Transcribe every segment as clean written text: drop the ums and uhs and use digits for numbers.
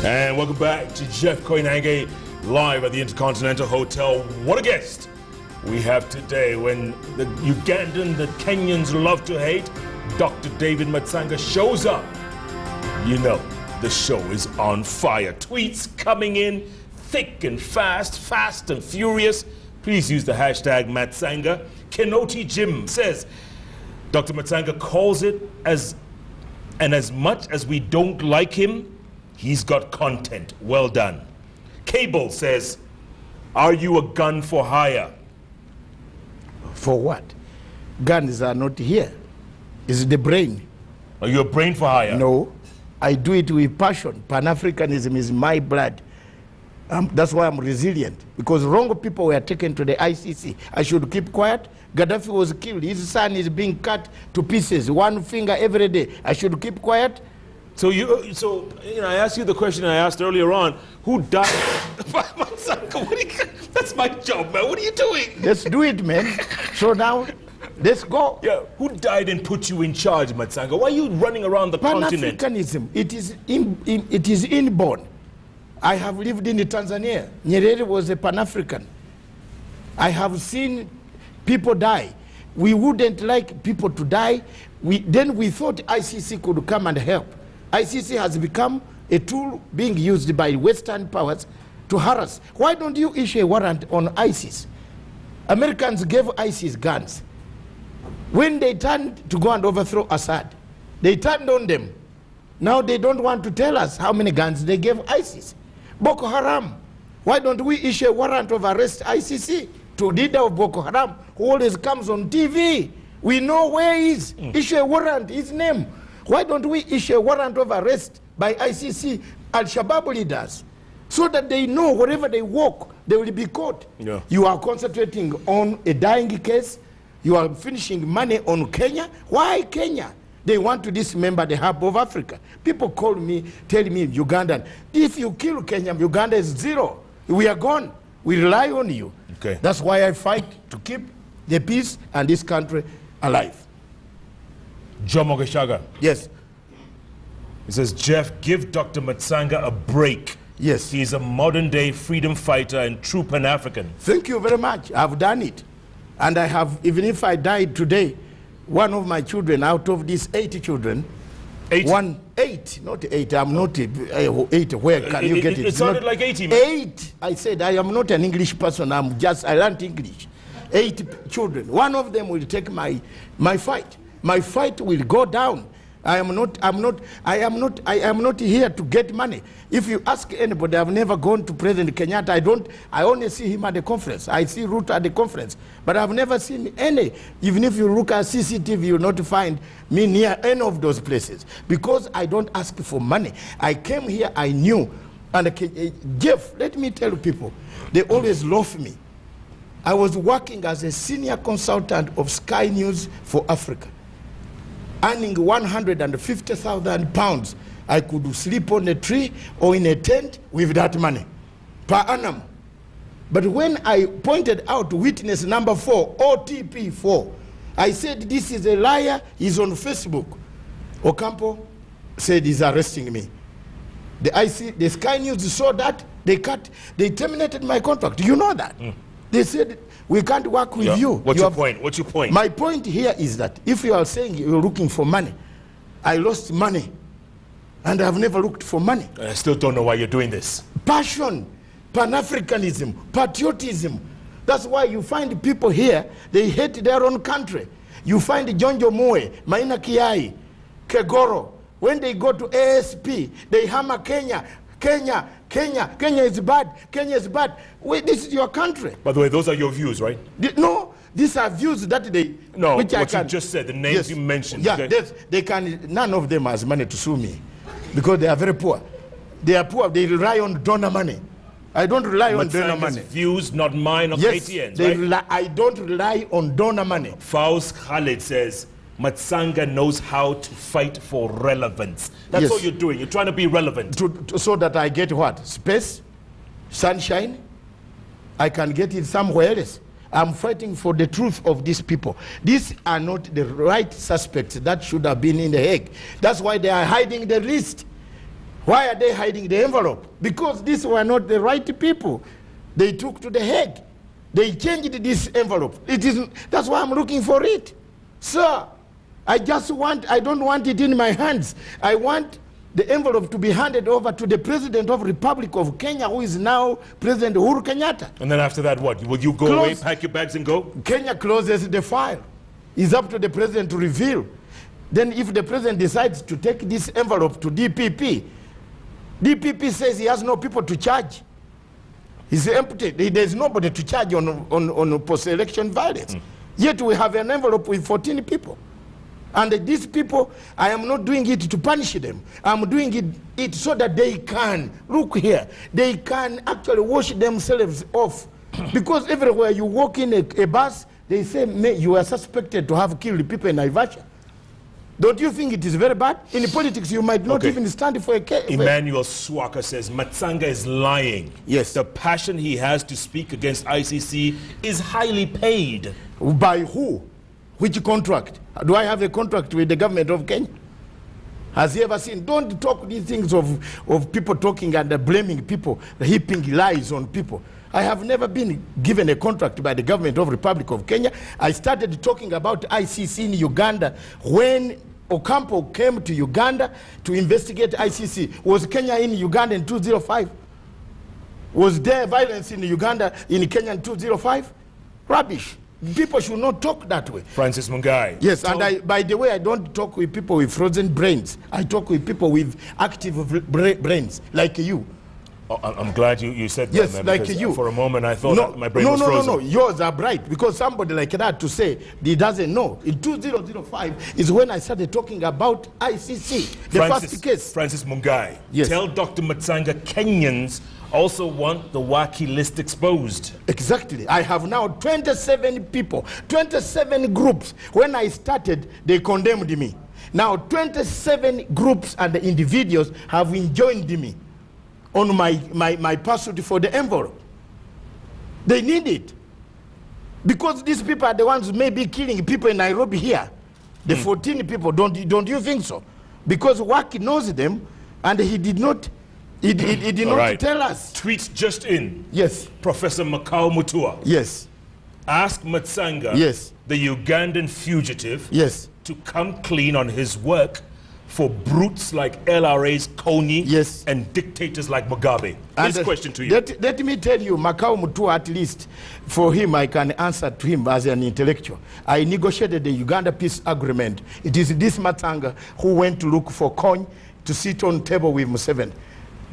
And welcome back to Jeff Koinange live at the Intercontinental Hotel. What a guest we have today. When the Ugandan that Kenyans love to hate, Dr. David Matsanga, shows up, you know the show is on fire. Tweets coming in thick and fast, fast and furious. Please use the hashtag Matsanga. Kenoti Jim says, Dr. Matsanga calls it as much as we don't like him, he's got content. Well done. Cable says, are you a gun for hire? For what? Guns are not here. It's the brain. Are you a brain for hire? No. I do it with passion. Pan-Africanism is my blood. That's why I'm resilient. Because wrong people were taken to the ICC. I should keep quiet. Gaddafi was killed. His son is being cut to pieces. One finger every day. I should keep quiet. So I asked you the question I asked earlier on. Who died? That's my job, man. What are you doing? Let's do it, man. So now, let's go. Yeah. Who died and put you in charge, Matsanga? Why are you running around the continent? Pan-Africanism, it is inborn. I have lived in Tanzania. Nyerere was a Pan-African. I have seen people die. We wouldn't like people to die. Then we thought ICC could come and help. ICC has become a tool being used by Western powers to harass. Why don't you issue a warrant on ISIS? Americans gave ISIS guns. When they turned to go and overthrow Assad, they turned on them. Now they don't want to tell us how many guns they gave ISIS. Boko Haram, why don't we issue a warrant of arrest ICC to leader of Boko Haram who always comes on TV? We know where he is. Issue a warrant, his name. Why don't we issue a warrant of arrest by ICC Al-Shabaab leaders so that they know wherever they walk, they will be caught? Yeah. You are concentrating on a dying case. You are finishing money on Kenya. Why Kenya? They want to dismember the hub of Africa. People call me, tell me, Ugandan, if you kill Kenya, Uganda is zero. We are gone. We rely on you. Okay. That's why I fight to keep the peace and this country alive. Jomo Geshaga. Yes. He says, Jeff, give Dr. Matsanga a break. Yes. He's a modern-day freedom fighter and true Pan-African. Thank you very much. I've done it. And I have, even if I died today, one of my children out of these 8 children, 8? 8, not 8. I'm not 8. Where can you get it? It sounded like 80. Man. 8. I said, I am not an English person. I learned English. 8 children. One of them will take my fight. My fight will go down. I am not here to get money. If you ask anybody, I've never gone to President Kenyatta. I only see him at the conference. I see Ruto at the conference. But I've never seen any. Even if you look at CCTV, you'll not find me near any of those places. Because I don't ask for money. I came here, I knew. And Jeff, let me tell people, they always love me. I was working as a senior consultant of Sky News for Africa, earning 150,000 pounds. I could sleep on a tree or in a tent with that money per annum. But when I pointed out witness number 4, OTP 4, I said, this is a liar, he's on Facebook. Ocampo said he's arresting me. The Sky News saw that, they terminated my contract. You know that? They said, we can't work with you. What's your point? What's your point? My point here is that if you are saying you're looking for money, I lost money, and I've never looked for money. I still don't know why you're doing this. Passion, Pan-Africanism, patriotism. That's why you find people here, they hate their own country. You find Jonjo Moe, Maina Kiai, Kegoro, when they go to ASP, they hammer Kenya. Kenya is bad, Kenya is bad. Wait, this is your country. By the way, those are your views, right? No, these are views that they... No, which what you just said, the names you mentioned. Yeah, okay. they can, none of them has money to sue me because they are very poor. They are poor, they rely on donor money. I don't rely on donor money. Views, not mine, or KTN's, right? I don't rely on donor money. Faust Khalid says, Matsanga knows how to fight for relevance. That's all you're doing. You're trying to be relevant. So that I get what? Space? Sunshine? I can get it somewhere else. I'm fighting for the truth of these people. These are not the right suspects that should have been in the Hague. That's why they are hiding the list. Why are they hiding the envelope? Because these were not the right people. They took to the Hague. They changed this envelope. That's why I'm looking for it. Sir, I don't want it in my hands. I want the envelope to be handed over to the President of the Republic of Kenya, who is now President Uhuru Kenyatta. And then after that, what? Will you go away, pack your bags and go? Kenya closes the file. It's up to the President to reveal. Then if the President decides to take this envelope to DPP, DPP says he has no people to charge. He's empty. There's nobody to charge on post-election violence. Yet we have an envelope with 14 people. And these people, I am not doing it to punish them. I'm doing it so that they can, look here, they can actually wash themselves off. Because everywhere you walk in a bus, they say, you are suspected to have killed people in Naivasha. Don't you think it is very bad? In politics, you might not even stand for a case. Emmanuel Swaka says Matsanga is lying. Yes. The passion he has to speak against ICC is highly paid. By who? Which contract? Do I have a contract with the government of Kenya? Has he ever seen? Don't talk these things of people talking and blaming people, heaping lies on people. I have never been given a contract by the government of the Republic of Kenya. I started talking about ICC in Uganda when Ocampo came to Uganda to investigate ICC. Was Kenya in Uganda in 2005? Was there violence in Uganda in Kenya in 2005? Rubbish. People should not talk that way. Francis Mungai. Yes, and by the way, I don't talk with people with frozen brains. I talk with people with active brains, like you. Oh, I'm glad you said that. Yes, like you. For a moment, I thought my brain was frozen. No, yours are bright. Because somebody like that to say he doesn't know. In 2005 is when I started talking about ICC, the first case. Francis Mungai, yes. Tell Dr. Matsanga Kenyans also want the Waki list exposed. Exactly. I have now 27 people, 27 groups. When I started, they condemned me. Now 27 groups and individuals have joined me on my pursuit for the envelope. They need it. Because these people are the ones who may be killing people in Nairobi here. The 14 people, don't you think so? Because Waki knows them and he did not tell us. Tweets just in. Yes. Professor Makau Mutua. Yes. Ask Matsanga, yes, the Ugandan fugitive, yes, to come clean on his work for brutes like LRA's Kony, yes, and dictators like Mugabe. This question to you. Let me tell you, Makau Mutua, at least for him, I can answer to him as an intellectual. I negotiated the Uganda peace agreement. It is this Matsanga who went to look for Kony to sit on table with Museveni.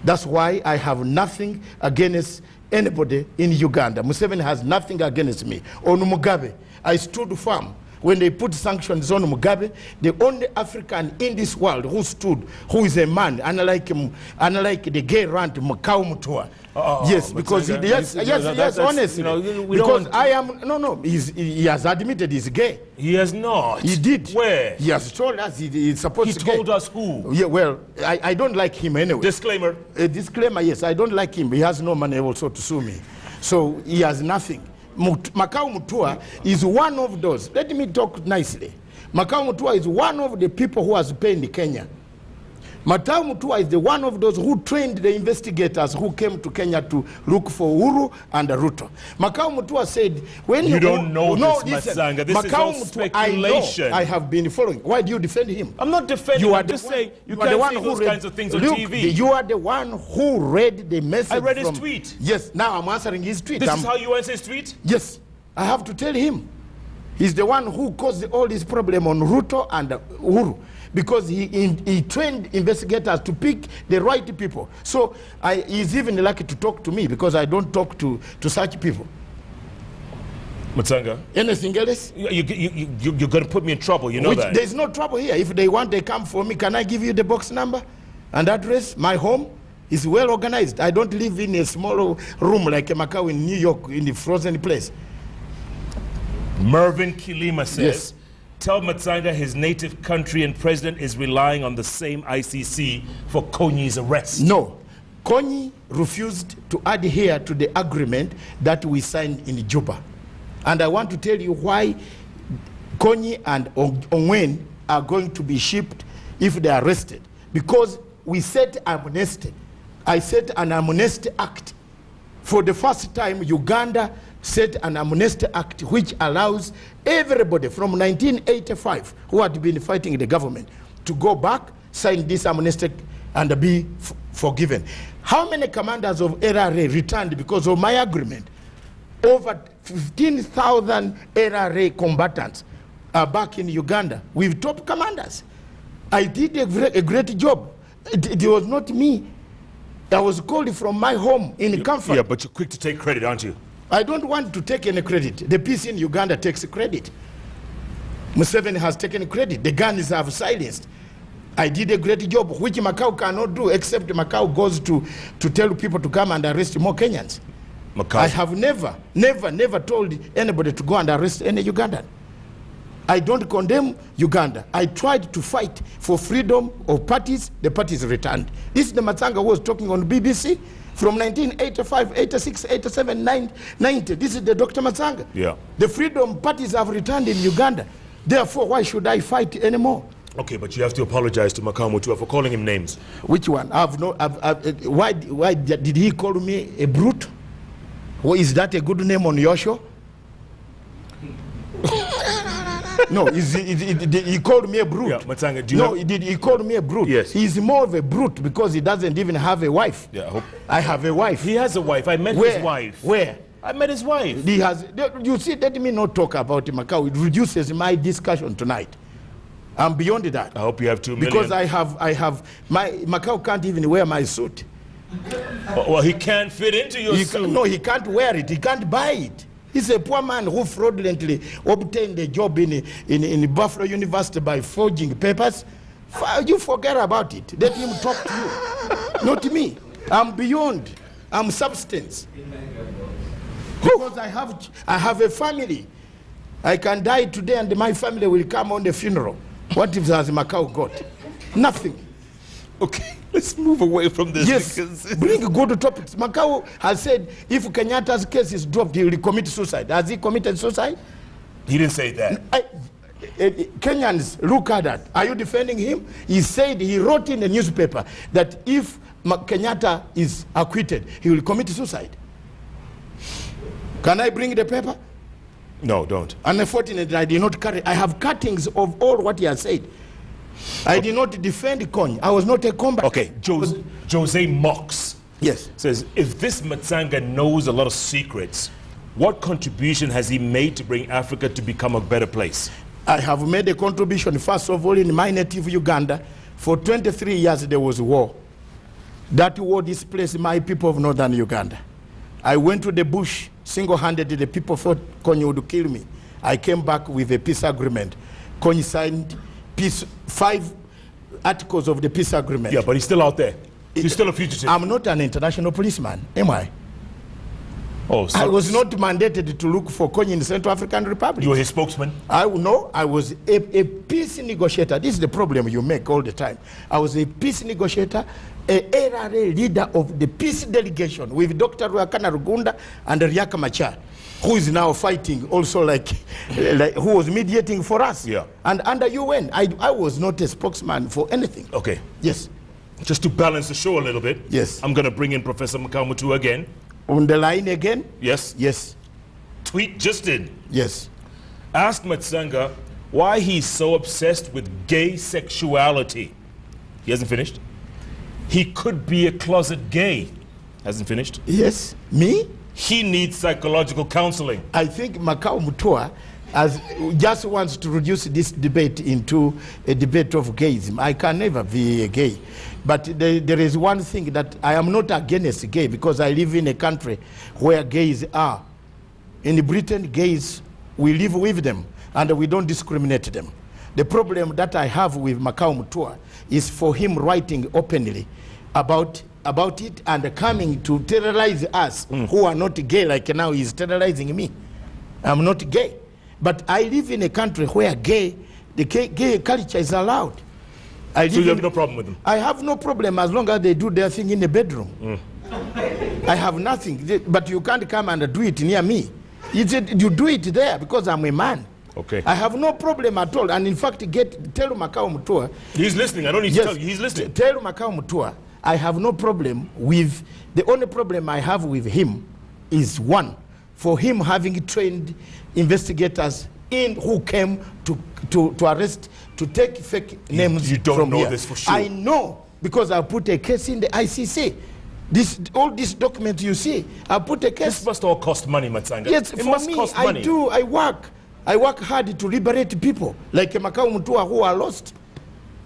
That's why I have nothing against anybody in Uganda. Museveni has nothing against me. On Mugabe, I stood firm. When they put sanctions on Mugabe, the only African in this world who stood, who is a man, unlike the gay rant Makau Mutua. Yes, because yes, honestly, because I am, he has admitted he's gay. He has not. He did. Where? He has told us he's supposed to. He told us who? Yeah, well, I don't like him anyway. Disclaimer. A disclaimer, yes, I don't like him. He has no money also to sue me. So he has nothing. Makau Mutua is one of those. Let me talk nicely. Makau Mutua is one of the people who has paid in Kenya. Makau Mutua is the one of those who trained the investigators who came to Kenya to look for Uhuru and Ruto. Makau Mutua said, when you don't know this, Matsanga. This is all speculation. I have been following. Why do you defend him? I'm not defending him. I'm just saying you can't say those kinds of things on TV. You are the one who read the message. I read his tweet. Yes, now I'm answering his tweet. This is how you answer his tweet? Yes, I have to tell him. He's the one who caused all this problem on Ruto and Uhuru. Because he trained investigators to pick the right people. So he's even lucky to talk to me because I don't talk to such people. Matsanga. Anything else? You're going to put me in trouble, you know that. There's no trouble here. If they want, they come for me. Can I give you the box number and address? My home is well organized. I don't live in a small room like a Macau in New York in the frozen place. Mervyn Kilima says, yes, tell Matsanga his native country and president is relying on the same ICC for Konyi's arrest. No. Konyi refused to adhere to the agreement that we signed in Juba. And I want to tell you why Konyi and Ongwen are going to be shipped if they are arrested. Because we set amnesty. I set an amnesty act. For the first time, Uganda set an amnesty act which allows everybody from 1985 who had been fighting the government to go back, sign this amnesty, and be forgiven. How many commanders of LRA returned because of my agreement? Over 15,000 LRA combatants are back in Uganda with top commanders. I did a great job. It was not me. I was called from my home in comfort. Yeah, but you're quick to take credit, aren't you? I don't want to take any credit. The peace in Uganda takes credit. Museveni has taken credit. The guns have silenced. I did a great job, which Macau cannot do, except Macau goes to tell people to come and arrest more Kenyans. Macau. I have never told anybody to go and arrest any Ugandan. I don't condemn Uganda. I tried to fight for freedom of parties. The parties returned. This is the Matsanga who was talking on BBC from 1985, 86, 87, 90. This is the Dr. Matsanga. Yeah. The freedom parties have returned in Uganda. Therefore, why should I fight anymore? Okay, but you have to apologize to Makau Mutua for calling him names. Which one? Why did he call me a brute? Or is that a good name on your show? No, he called me a brute. Yeah, Matsanga, do you he called me a brute. Yes. He's more of a brute because he doesn't even have a wife. Yeah, I have a wife. He has a wife. I met his wife. Where? I met his wife. He has. You see, let me not talk about Macau. It reduces my discussion tonight. I'm beyond that. I hope you have 2 million. Because I have my Macau can't even wear my suit. Well, he can't fit into your suit. No, he can't wear it. He can't buy it. He's a poor man who fraudulently obtained a job in Buffalo University by forging papers. You forget about it. Let him talk to you. Not me. I'm beyond. I'm substance. Because I have a family. I can die today and my family will come on the funeral. What if has Macau got? Nothing. Okay, let's move away from this. Yes, bring good topics. Macau has said if Kenyatta's case is dropped, he will commit suicide. Has he committed suicide? He didn't say that. Kenyans, look at that. Are you defending him? He said, he wrote in the newspaper that if Kenyatta is acquitted, he will commit suicide. Can I bring the paper? No, don't. Unfortunately, I did not carry. I have cuttings of all what he has said. I did not defend Koinange. I was not a combatant. Okay, Jose Mox says, if this Matsanga knows a lot of secrets, what contribution has he made to bring Africa to become a better place? I have made a contribution, first of all, in my native Uganda. For 23 years, there was war. That war displaced my people of northern Uganda. I went to the bush, single-handedly. The people thought Koinange would kill me. I came back with a peace agreement. Koinange signed 5 articles of the peace agreement. Yeah, but he's still out there. He's still a fugitive. I'm not an international policeman, am I? Oh, so I was not mandated to look for Koinange in the Central African Republic. You were his spokesman? I was a peace negotiator. This is the problem you make all the time. I was a peace negotiator, a LRA leader of the peace delegation with Dr. Ruakana Rugunda and Riaka Machar, who is now fighting also like who was mediating for us. Yeah. And under UN, I was not a spokesman for anything. Okay. Yes. Just to balance the show a little bit. Yes. I'm going to bring in Professor Makau Mutua again. On the line again? Yes. Yes. Tweet just in. Yes. Ask Matsanga why he's so obsessed with gay sexuality. He hasn't finished. He could be a closet gay. Hasn't finished. Yes. Me? He needs psychological counseling. I think Makau Mutua just wants to reduce this debate into a debate of gayism. I can never be a gay. But there is one thing that I am not against gay because I live in a country where gays are. In Britain, gays, we live with them and we don't discriminate them. The problem that I have with Makau Mutua is for him writing openly about it and coming to terrorize us who are not gay, like now he's terrorizing me. I'm not gay. But I live in a country where the gay culture is allowed. So you have no problem with them? I have no problem as long as they do their thing in the bedroom. I have nothing. But you can't come and do it near me. You do it there because I'm a man. Okay. I have no problem at all. And in fact, tell Makau Mutua. He's listening. I don't need to tell you. He's listening. Tell Makau Mutua, I have no problem with, the only problem I have with him is one, for him having trained investigators who came to arrest, to take fake names. You don't from know here. this for sure. I know, because I put a case in the ICC. All these documents you see, I put a case. This must all cost money, Matsanga. Yes, it for must me, cost money. I work. I work hard to liberate people, like Makau Mutua, who are lost.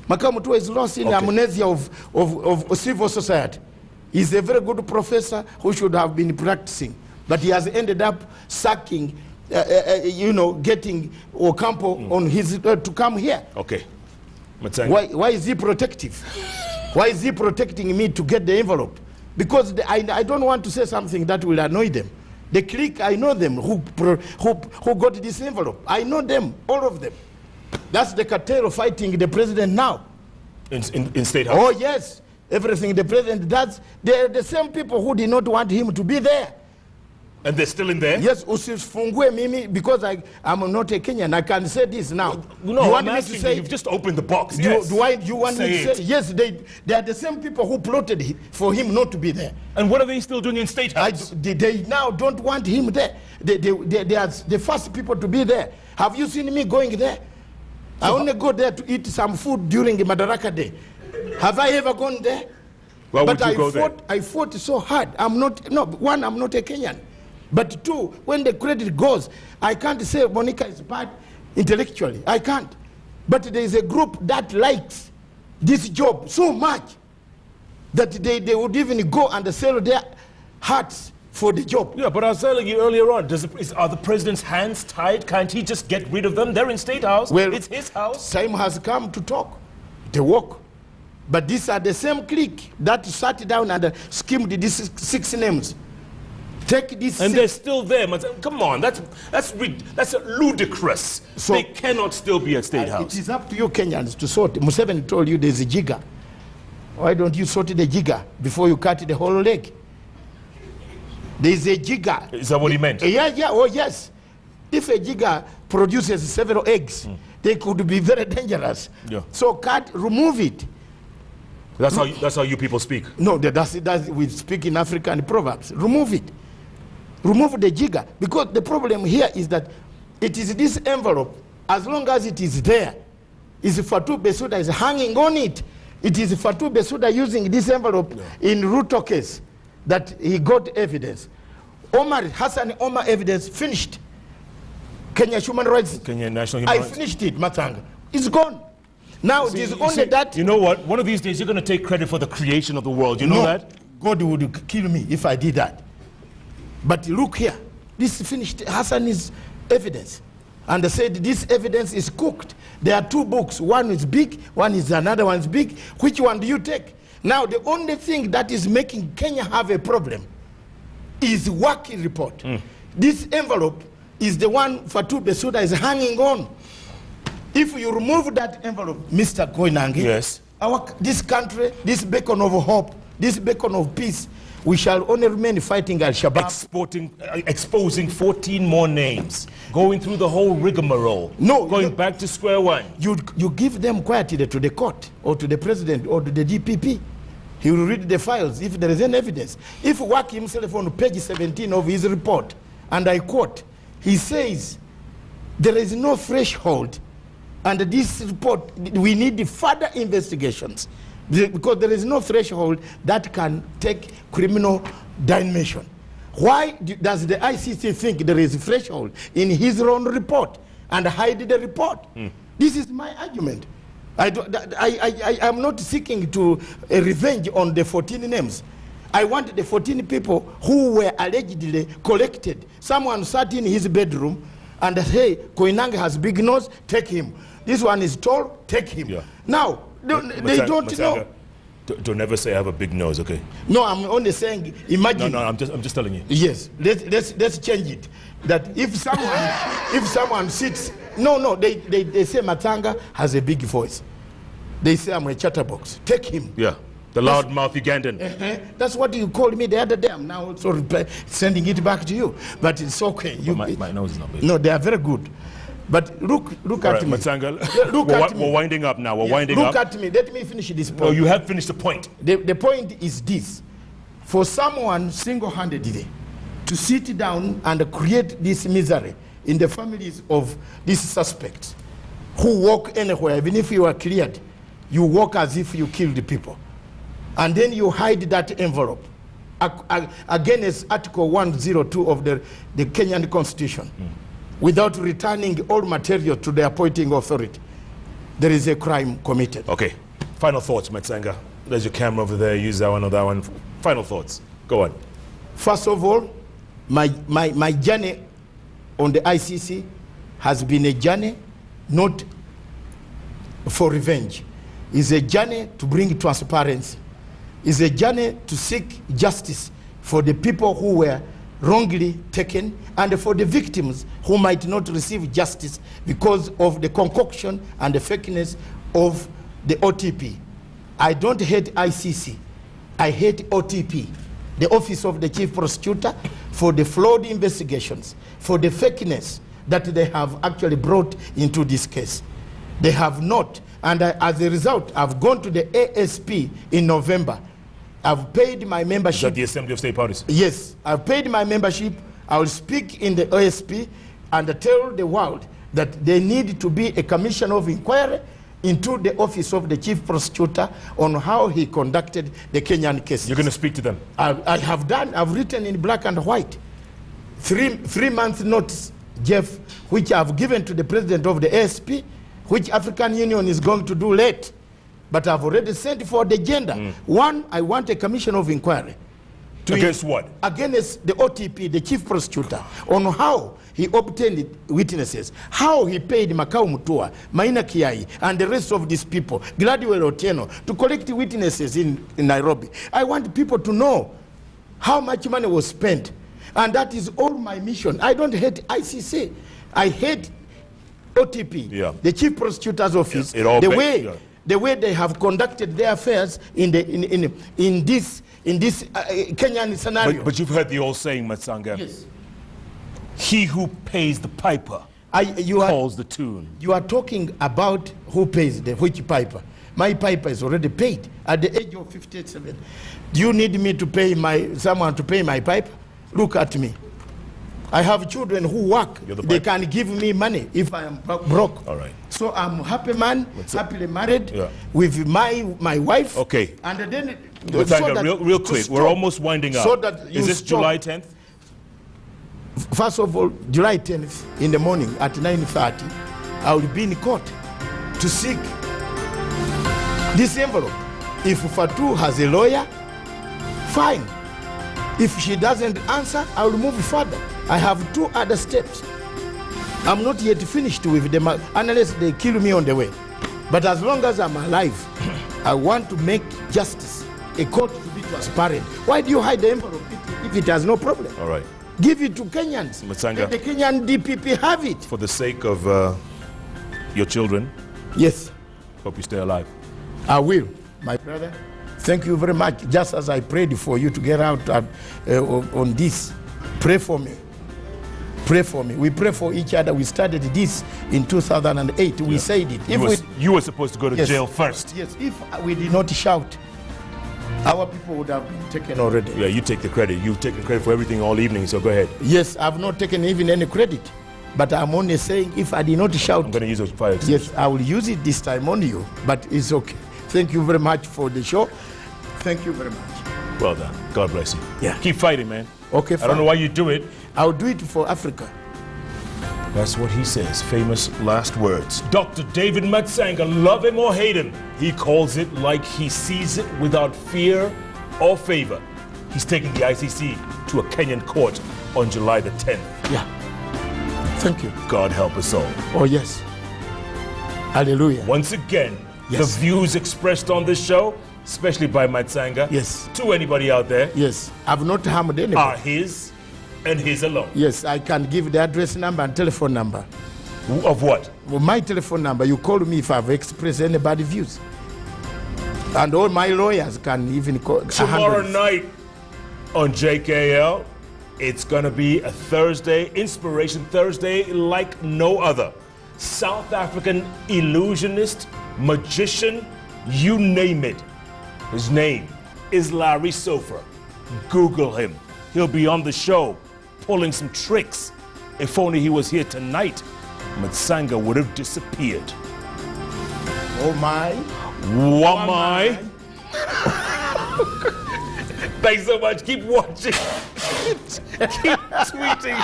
Makau Mutua is lost in the amnesia of civil society. He's a very good professor who should have been practicing, but he has ended up sucking, getting Ocampo on his to come here. Okay. Matsanga. Why is he protective? Why is he protecting me to get the envelope? Because I don't want to say something that will annoy them. The clique, I know them who got this envelope. I know them, all of them. That's the cartel fighting the president now. In State House? Oh yes, everything the president does. They're the same people who did not want him to be there. And they're still in there? Yes, usifungue mimi, because I'm not a Kenyan. I can say this now. No, you want I'm me asking to say, you've just opened the box. You Yes. you want me to say? Yes, they are the same people who plotted for him not to be there. And what are they still doing in State House? They now don't want him there. They are the first people to be there. Have you seen me going there? I only go there to eat some food during the Madaraka Day. Have I ever gone there? Why would you go there? I fought so hard. I'm not a Kenyan. But two, when the credit goes, I can't say Monica is bad intellectually. I can't. But there is a group that likes this job so much that they would even go and sell their hearts for the job. Yeah, but I was telling you earlier on, are the president's hands tied? Can't he just get rid of them? They're in State House. Well, it's his house. Time has come to talk, to walk. But these are the same clique that sat down and schemed these 6 names. Take this, and they're still there. Come on, that's ludicrous. So they cannot still be at State House. It is up to you Kenyans to sort. Museveni told you there's a jigger. Why don't you sort the jigger before you cut the whole leg? There's a jigger. Is that what he meant? Yeah, oh yes. If a jigger produces several eggs, they could be very dangerous. Yeah. So remove it. That's how you people speak. No, that's we speak in African proverbs. Remove it. Remove the jigger, because the problem here is that it is this envelope. As long as it is there, is Fatou Bensouda is hanging on it. It is Fatou Bensouda using this envelope in Ruto case that he got evidence. Hassan Omar evidence finished. Kenya Human Rights. Kenya National Human Rights. I finished it, Matsanga. It's gone. Now it is only that. You know what? One of these days you're going to take credit for the creation of the world. You know that? God would kill me if I did that. But look here, this finished Hassan's evidence. And they said this evidence is cooked. There are 2 books. One is big, another one's big. Which one do you take? Now the only thing that is making Kenya have a problem is working report. This envelope is the one Fatou Bensouda is hanging on. If you remove that envelope, Mr. Koinange, yes, this country, this beacon of hope, this beacon of peace, we shall only remain fighting Al-Shabaab. Exposing 14 more names, going through the whole rigmarole, going back to square one. You give them quietly to the court, or to the president, or to the DPP. He will read the files if there is any evidence. If Waki himself on page 17 of his report, and I quote, he says, there is no threshold, and this report, we need further investigations. Because there is no threshold that can take criminal dimension. Why does the ICC think there is a threshold in his own report and hide the report? This is my argument. I am not seeking to revenge on the 14 names. I want the 14 people who were allegedly collected. Someone sat in his bedroom and said, hey, Koinange has big nose, take him. This one is tall, take him. Yeah. Now, they don't know. Don't ever say I have a big nose, okay? No, I'm only saying, imagine. No, I'm just telling you. Yes, let's change it. That if someone sits, they say Matsanga has a big voice. They say I'm a chatterbox. Take him. Yeah, the loudmouth Ugandan. That's what you called me the other day. I'm now also sending it back to you. But it's okay. My nose is not big. No, they are very good. But look at me. Matsanga, Look at me. We're winding up now. We're winding up. Look at me. Let me finish this point. No, you have finished the point. The point is this. For someone single-handedly to sit down and create this misery in the families of these suspects who walk anywhere, even if you are cleared, you walk as if you killed the people. And then you hide that envelope against Article 102 of the Kenyan Constitution. Without returning all material to the appointing authority, there is a crime committed. Okay. Final thoughts, Matsanga. There's your camera over there. Use that one or that one. Final thoughts. Go on. First of all, my journey on the ICC has been a journey not for revenge. It's a journey to bring transparency. It's a journey to seek justice for the people who were wrongly taken and for the victims who might not receive justice because of the concoction and the fakeness of the OTP. I don't hate ICC. I hate OTP, the Office of the Chief Prosecutor, for the flawed investigations, for the fakeness that they have actually brought into this case. They have not. And as a result, I've gone to the ASP in November. I've paid my membership. Is that the Assembly of State Parties? Yes, I've paid my membership. I will speak in the ASP and tell the world that there need to be a commission of inquiry into the Office of the Chief Prosecutor on how he conducted the Kenyan cases. You're going to speak to them? I have done. I've written in black and white. Three months notice, Jeff, which I've given to the president of the ASP, which African Union is going to do late. But I've already sent for the agenda. One, I want a commission of inquiry. Against what? Against the OTP, the Chief Prosecutor, on how he obtained witnesses, how he paid Makau Mutua, Maina Kiai, and the rest of these people, Gladwell Otieno, to collect witnesses in Nairobi. I want people to know how much money was spent. And that is all my mission. I don't hate ICC. I hate OTP, the Chief Prosecutor's Office, the way they have conducted their affairs in this Kenyan scenario. But you've heard the old saying, Matsanga. Yes. He who pays the piper calls the tune. You are talking about who pays which piper. My piper is already paid at the age of 57. Do you need me to pay someone to pay my piper? Look at me. I have children who work. They can give me money if I am broke. All right. So I'm a happy man, happily married with my wife. Okay. And then real quick, we're almost winding up. So that is this July 10th? First of all, July 10th in the morning at 9:30, I will be in court to seek this envelope. If Fatu has a lawyer, fine. If she doesn't answer, I will move further. I have 2 other steps. I'm not yet finished with them unless they kill me on the way. But as long as I'm alive, I want to make justice, a court to be transparent. Why do you hide the envelope if it has no problem? All right. Give it to Kenyans. Matsanga, let the Kenyan DPP have it. For the sake of your children, yes, hope you stay alive. I will, my brother. Thank you very much. Just as I prayed for you to get out on this, pray for me. Pray for me. We pray for each other. We started this in 2008. We said it. You were supposed to go to jail first. Yes, if we did not shout, our people would have been taken already. Yeah, you take the credit. You've taken credit for everything all evening, so go ahead. Yes, I've not taken even any credit. But I'm only saying if I did not shout. I'm going to use those fire extinguishers. Yes, I will use it this time on you, but it's okay. Thank you very much for the show. Thank you very much. Well done. God bless you. Yeah. Keep fighting, man. Okay, fine. I don't know why you do it. I'll do it for Africa. That's what he says. Famous last words. Dr. David Matsanga, love him or hate him, he calls it like he sees it without fear or favor. He's taking the ICC to a Kenyan court on July the 10th. Yeah. Thank you. God help us all. Oh, yes. Hallelujah. Once again, the views expressed on this show, especially by Matsanga, to anybody out there, I've not harmed anybody, are his and his alone. Yes, I can give the address number and telephone number. Of what? Well, my telephone number. You call me if I've expressed anybody's views. And all my lawyers can even call. Tomorrow night on JKL, it's going to be a Thursday, Inspiration Thursday like no other. South African illusionist, magician, you name it. His name is Larry Sofer. Google him. He'll be on the show, pulling some tricks. If only he was here tonight, Matsanga would have disappeared. Oh my. Wamai. Thanks so much. Keep watching. Keep tweeting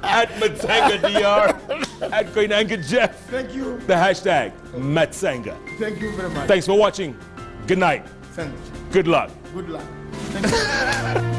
at Matsanga DR, at Koinange Jeff. Thank you. The hashtag Matsanga. Thank you very much. Thanks for watching. Good night. Thanks. Good luck. Good luck. Thank you.